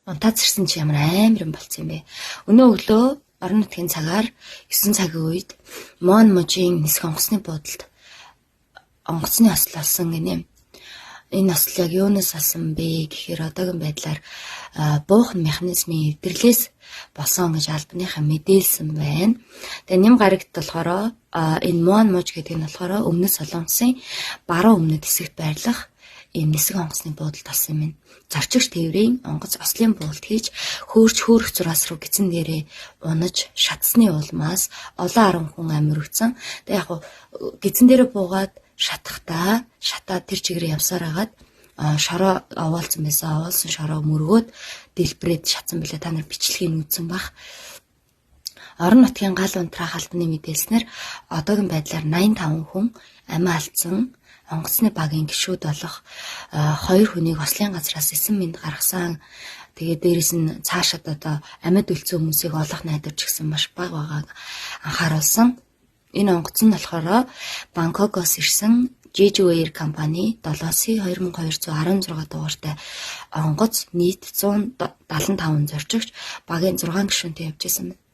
Унтаад ирсэн чи ямар аамирэн болцсон юм бэ? Өнөө өглөө орон нутгийн цагаар 9 цагийн үед Мон мужийн нисэх онгоцны буудалд онгоцны осол болсон гинэ. Энэ осол яг юунаас болсон бэ гэхээр одоогийн байдлаар буухан механизмын эвдэрлээс болсон гэж албаныхаа мэдээлсэн байна. Тэгээ нэм гарагт болохоор энэ Мон муж гэдэг нь болохоор өмнөд Солонгосын баруун өмнөд хэсэгт байрлах ийм нисэх онгоцны буудалд болсон юм. Зорчигч тээврийн онгоц ослын буулт хийж хөөрөх зураас руу гизэн дээрээ унаж шатсны улмаас олон арван хүн амьд өгсөн. Тэгээ яг гизэн дээрээ буугаад шатахтаа шатаад тэр чигээр явсаар хагаад шороо овоолцсон байсан. Овоолсон шороо мөргөөд дэлбрээд шатсан билээ. Та нар бичлэгийг үзсэн бах. Орон нутгийн гал унтраах албаны мэдээлснээр одоогийн байдлаар 85 хүн амиа алдсан. Онгоцны багийн гишүүд болох 2 хүнийг ослын газраас 9 минут гаргасан. Тэгээд дээрэс нь цаашаад одоо амьд үлдсэн хүмүүсийг олох найдварч гисэн маш бага байгааг анхааруулсан. Энэ онгоц нь болохоор Бангкокоос ирсэн Jeju Air компани 7C2216 дугаартай онгоц нийт 175 зорчигч багийн 6 гишүүнтэй явж исэн байна.